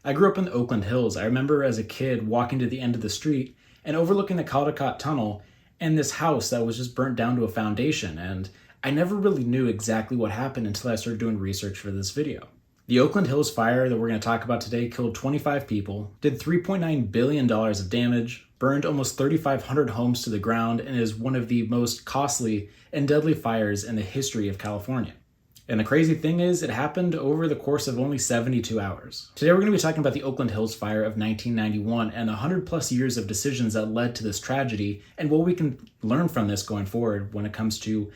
I grew up in the Oakland Hills. I remember as a kid walking to the end of the street and overlooking the Caldecott Tunnel and this house that was just burnt down to a foundation, and I never really knew exactly what happened until I started doing research for this video. The Oakland Hills Fire that we're going to talk about today killed 25 people, did $3.9 billion of damage, burned almost 3,500 homes to the ground, and is one of the most costly and deadly fires in the history of California. And the crazy thing is, it happened over the course of only 72 hours. Today we're going to be talking about the Oakland Hills Fire of 1991 and the 100 plus years of decisions that led to this tragedy and what we can learn from this going forward when it comes to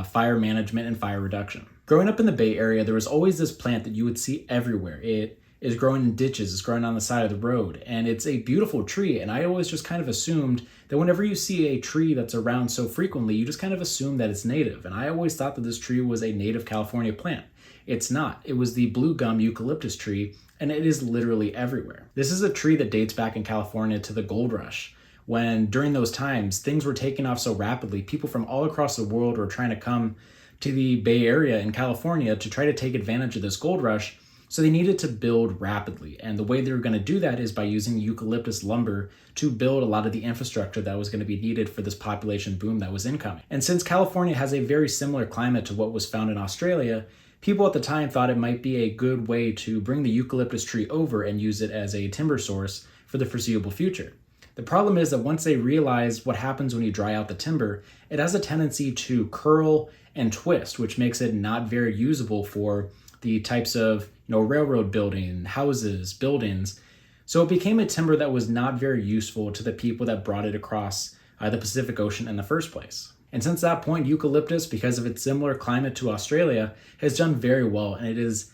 fire management and fire reduction. Growing up in the Bay Area, there was always this plant that you would see everywhere. It is growing in ditches, it's growing on the side of the road, and it's a beautiful tree. And I always just kind of assumed that whenever you see a tree that's around so frequently, you just kind of assume that it's native. And I always thought that this tree was a native California plant. It's not. It was the Blue Gum Eucalyptus tree, and it is literally everywhere. This is a tree that dates back in California to the gold rush, when during those times, things were taking off so rapidly. People from all across the world were trying to come to the Bay Area in California to try to take advantage of this gold rush. So they needed to build rapidly. And the way they were going to do that is by using eucalyptus lumber to build a lot of the infrastructure that was going to be needed for this population boom that was incoming. And since California has a very similar climate to what was found in Australia, people at the time thought it might be a good way to bring the eucalyptus tree over and use it as a timber source for the foreseeable future. The problem is that once they realize what happens when you dry out the timber, it has a tendency to curl and twist, which makes it not very usable for the types of railroad building, houses, buildings. So it became a timber that was not very useful to the people that brought it across the Pacific Ocean in the first place. And since that point, eucalyptus, because of its similar climate to Australia, has done very well, and it is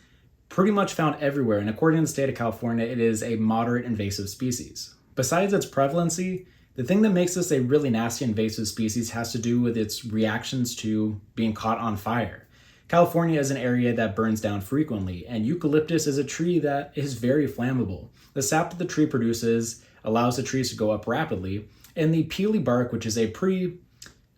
pretty much found everywhere. And according to the state of California, it is a moderate invasive species. Besides its prevalency, the thing that makes this a really nasty invasive species has to do with its reactions to being caught on fire. California is an area that burns down frequently, and eucalyptus is a tree that is very flammable. The sap that the tree produces allows the trees to go up rapidly, and the peely bark, which is a pretty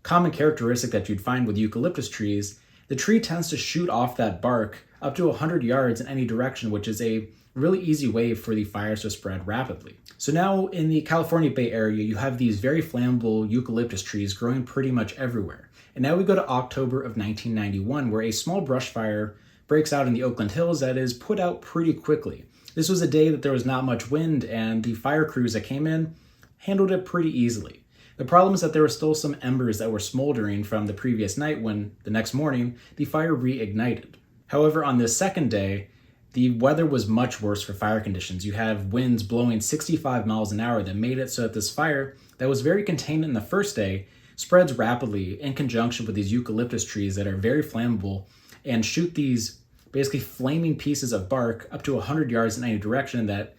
common characteristic that you'd find with eucalyptus trees, the tree tends to shoot off that bark up to 100 yards in any direction, which is a really easy way for the fires to spread rapidly. So now in the California Bay Area, you have these very flammable eucalyptus trees growing pretty much everywhere. And now we go to October of 1991, where a small brush fire breaks out in the Oakland Hills that is put out pretty quickly. This was a day that there was not much wind, and the fire crews that came in handled it pretty easily. The problem is that there were still some embers that were smoldering from the previous night when, the next morning, the fire reignited. However, on this second day, the weather was much worse for fire conditions. You have winds blowing 65 miles an hour that made it so that this fire that was very contained in the first day spreads rapidly in conjunction with these eucalyptus trees that are very flammable and shoot these basically flaming pieces of bark up to 100 yards in any direction that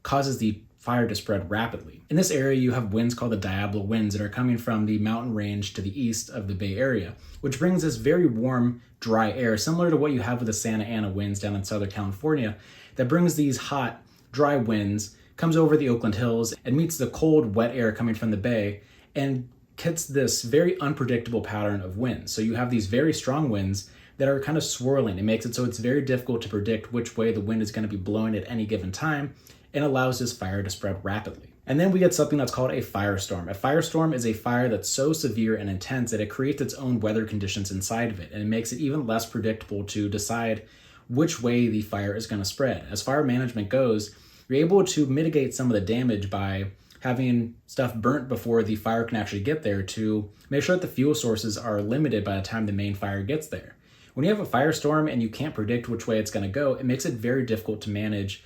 causes the fire to spread rapidly. In this area, you have winds called the Diablo winds that are coming from the mountain range to the east of the Bay Area, which brings this very warm, dry air, similar to what you have with the Santa Ana winds down in Southern California, that brings these hot, dry winds, comes over the Oakland Hills and meets the cold, wet air coming from the bay and gets this very unpredictable pattern of winds. So you have these very strong winds that are kind of swirling. It makes it so it's very difficult to predict which way the wind is going to be blowing at any given time, and allows this fire to spread rapidly. And then we get something that's called a firestorm. A firestorm is a fire that's so severe and intense that it creates its own weather conditions inside of it, and it makes it even less predictable to decide which way the fire is going to spread. As fire management goes, you're able to mitigate some of the damage by having stuff burnt before the fire can actually get there to make sure that the fuel sources are limited by the time the main fire gets there. When you have a firestorm and you can't predict which way it's going to go, it makes it very difficult to manage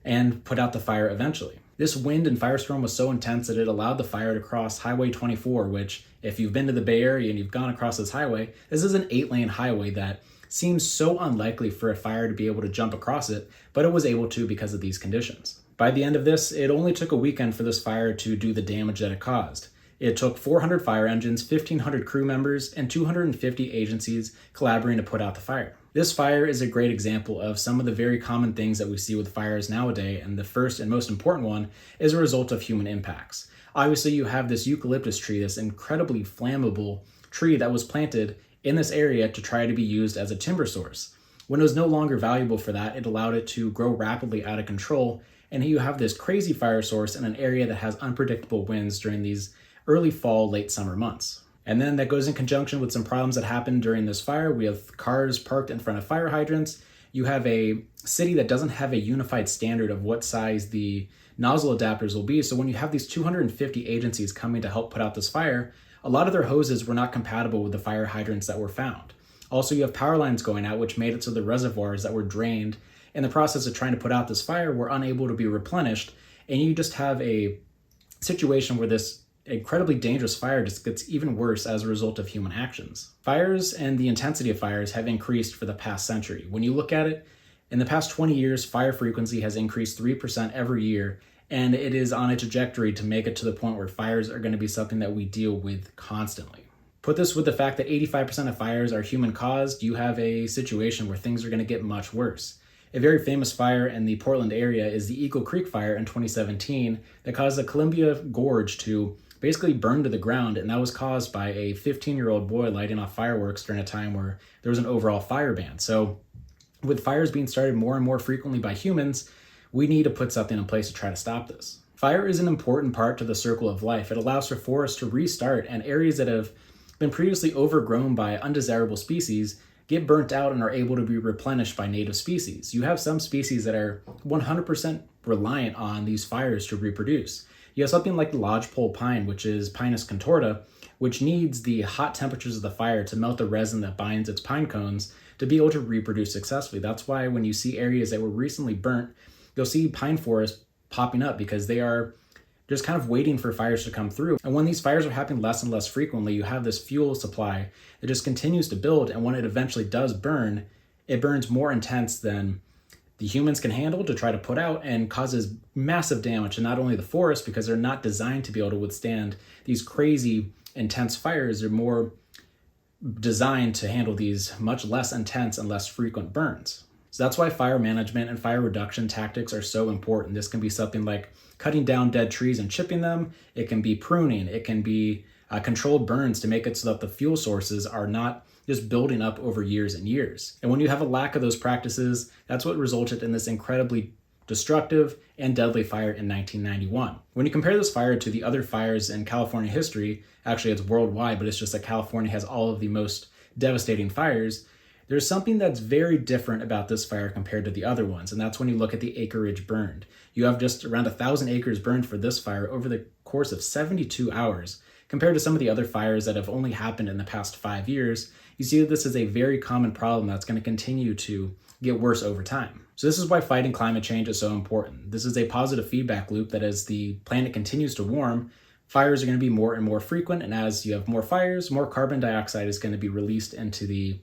and put out the fire eventually. This wind and firestorm was so intense that it allowed the fire to cross Highway 24, which, if you've been to the Bay Area and you've gone across this highway, this is an 8-lane highway that seems so unlikely for a fire to be able to jump across it, but it was able to because of these conditions. By the end of this, it only took a weekend for this fire to do the damage that it caused. It took 400 fire engines, 1,500 crew members, and 250 agencies collaborating to put out the fire. This fire is a great example of some of the very common things that we see with fires nowadays, and the first and most important one is a result of human impacts. Obviously, you have this eucalyptus tree, this incredibly flammable tree that was planted in this area to try to be used as a timber source. When it was no longer valuable for that, it allowed it to grow rapidly out of control, and you have this crazy fire source in an area that has unpredictable winds during these early fall, late summer months. And then that goes in conjunction with some problems that happened during this fire. We have cars parked in front of fire hydrants. You have a city that doesn't have a unified standard of what size the nozzle adapters will be. So when you have these 250 agencies coming to help put out this fire, a lot of their hoses were not compatible with the fire hydrants that were found. Also, you have power lines going out, which made it so the reservoirs that were drained in the process of trying to put out this fire were unable to be replenished. And you just have a situation where this incredibly dangerous fire just gets even worse as a result of human actions. Fires and the intensity of fires have increased for the past century. When you look at it, in the past 20 years, fire frequency has increased 3% every year, and it is on a trajectory to make it to the point where fires are going to be something that we deal with constantly. Put this with the fact that 85% of fires are human caused, you have a situation where things are going to get much worse. A very famous fire in the Portland area is the Eagle Creek Fire in 2017 that caused the Columbia Gorge to basically burned to the ground, and that was caused by a 15-year-old boy lighting off fireworks during a time where there was an overall fire ban. So with fires being started more and more frequently by humans, we need to put something in place to try to stop this. Fire is an important part to the circle of life. It allows for forests to restart, and areas that have been previously overgrown by undesirable species get burnt out and are able to be replenished by native species. You have some species that are 100% reliant on these fires to reproduce. You have something like the lodgepole pine, which is Pinus contorta, which needs the hot temperatures of the fire to melt the resin that binds its pine cones to be able to reproduce successfully. That's why when you see areas that were recently burnt, you'll see pine forests popping up because they are just kind of waiting for fires to come through. And when these fires are happening less and less frequently, you have this fuel supply that just continues to build. And when it eventually does burn, it burns more intense than the humans can handle to try to put out, and causes massive damage to not only the forest because they're not designed to be able to withstand these crazy intense fires. They're more designed to handle these much less intense and less frequent burns. So that's why fire management and fire reduction tactics are so important. This can be something like cutting down dead trees and chipping them. It can be pruning. It can be controlled burns to make it so that the fuel sources are not just building up over years and years. And when you have a lack of those practices, that's what resulted in this incredibly destructive and deadly fire in 1991. When you compare this fire to the other fires in California history, actually it's worldwide, but it's just that California has all of the most devastating fires, there's something that's very different about this fire compared to the other ones, and that's when you look at the acreage burned. You have just around 1,000 acres burned for this fire over the course of 72 hours, compared to some of the other fires that have only happened in the past 5 years. You see that this is a very common problem that's going to continue to get worse over time. So this is why fighting climate change is so important. This is a positive feedback loop that as the planet continues to warm, fires are going to be more and more frequent, and as you have more fires, more carbon dioxide is going to be released into the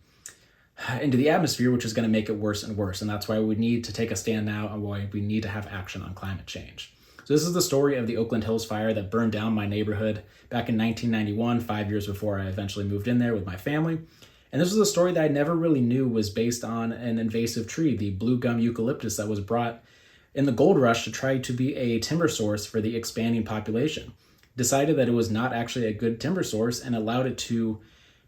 atmosphere, which is going to make it worse and worse. And that's why we need to take a stand now and why we need to have action on climate change. So this is the story of the Oakland Hills Fire that burned down my neighborhood back in 1991, 5 years before I eventually moved in there with my family. And this was a story that I never really knew was based on an invasive tree, the Blue Gum Eucalyptus, that was brought in the gold rush to try to be a timber source for the expanding population. Decided that it was not actually a good timber source and allowed it to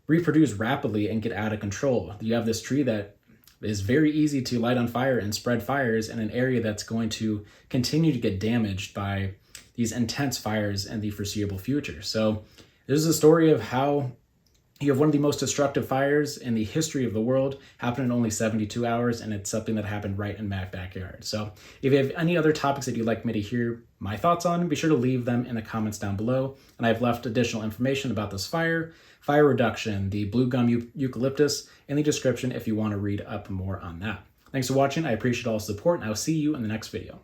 reproduce rapidly and get out of control. You have this tree that is very easy to light on fire and spread fires in an area that's going to continue to get damaged by these intense fires in the foreseeable future. So this is a story of how you have one of the most destructive fires in the history of the world happen in only 72 hours, and it's something that happened right in my backyard. So if you have any other topics that you'd like me to hear my thoughts on, be sure to leave them in the comments down below. And I've left additional information about this fire reduction, the Blue Gum Eucalyptus, in the description if you want to read up more on that. Thanks for watching. I appreciate all the support, and I'll see you in the next video.